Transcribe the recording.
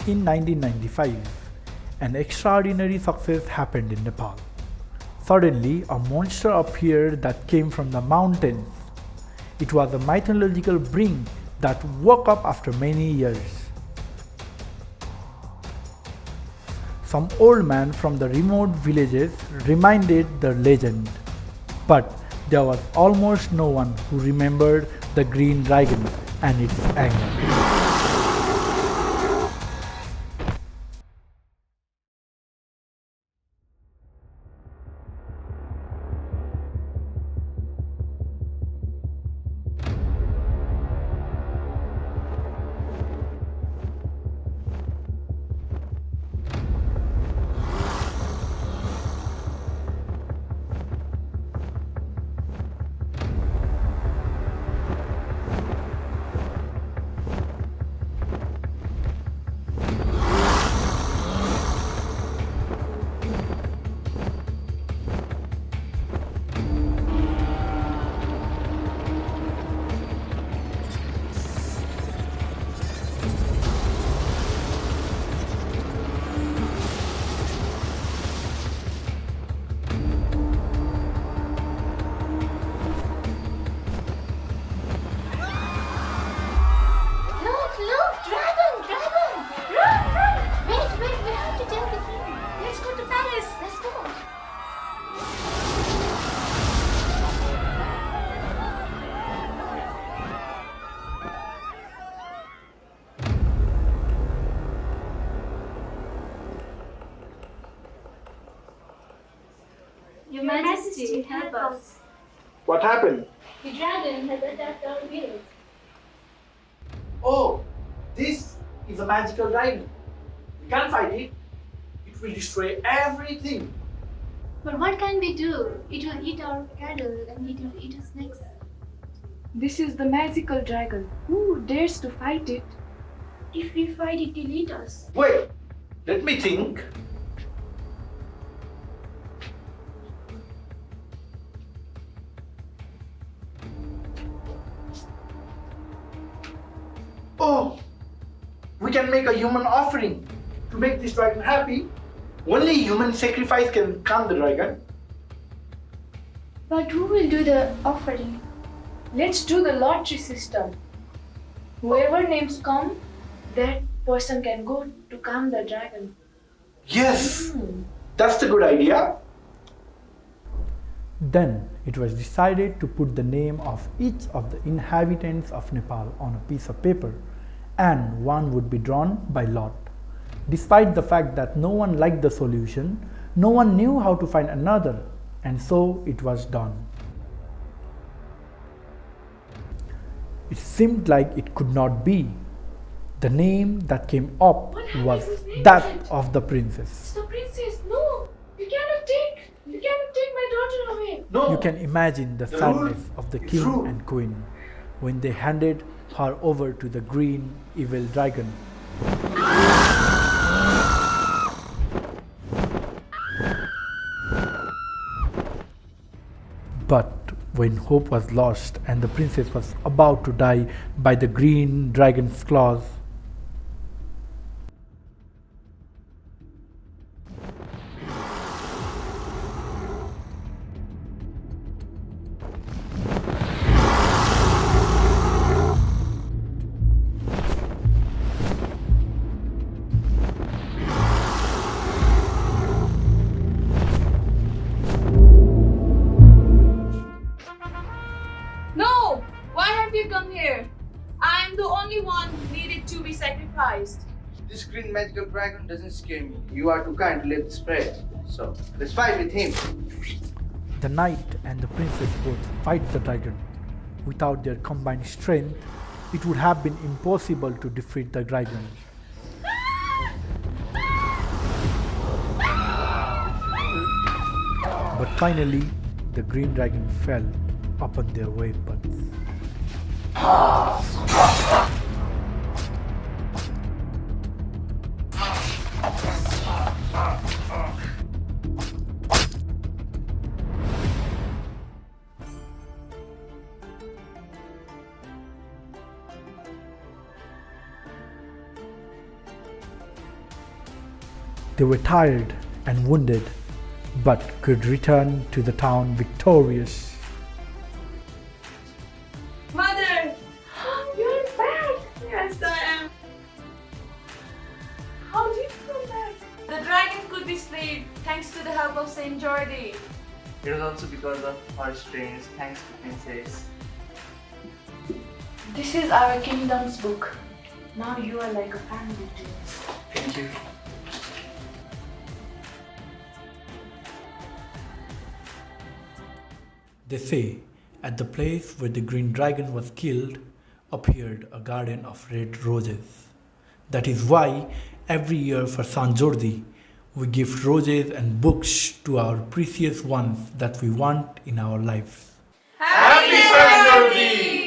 In 1995, an extraordinary success happened in Nepal. Suddenly, a monster appeared that came from the mountains. It was a mythological being that woke up after many years. Some old man from the remote villages reminded the legend, but there was almost no one who remembered the green dragon and its anger. Look, dragon, dragon! Run, run! Wait, we have to tell the king. Let's go to palace. Let's go. Your Majesty, help us. What happened? The dragon has attacked our village. Oh, this is a magical dragon. We can't fight it. It will destroy everything. But what can we do? It will eat our cattle and it will eat us next. This is the magical dragon. Who dares to fight it? If we fight, it will eat us. Wait, let me think. Oh, we can make a human offering to make this dragon happy. Only human sacrifice can calm the dragon. But who will do the offering? Let's do the lottery system. Whoever names come, that person can go to calm the dragon. Yes, that's the good idea. Then it was decided to put the name of each of the inhabitants of Nepal on a piece of paper, and one would be drawn by lot. Despite the fact that no one liked the solution, no one knew how to find another, and so it was done. It seemed like it could not be. The name that came up was that of the princess. The princess, no! You cannot take my daughter away. You can imagine the sadness of the king and queen when they handed her over to the green evil dragon. But when hope was lost and the princess was about to die by the green dragon's claws, No! Why have you come here? I am the only one who needed to be sacrificed. This green magical dragon doesn't scare me. You are too kind to let it spread. So, let's fight with him. the knight and the princess both fight the dragon. Without their combined strength, it would have been impossible to defeat the dragon. But finally, the green dragon fell upon their weapons. They were tired and wounded, but could return to the town victorious. Mother! You're back! Yes, I am. How did you come back? The dragon could be slayed thanks to the help of Sant Jordi. It was also because of our strains, thanks to Princess. This is our kingdom's book. Now you are like a family to us. Thank you. They say, at the place where the green dragon was killed, appeared a garden of red roses. That is why every year for Sant Jordi, we gift roses and books to our precious ones that we want in our lives. Happy Sant Jordi!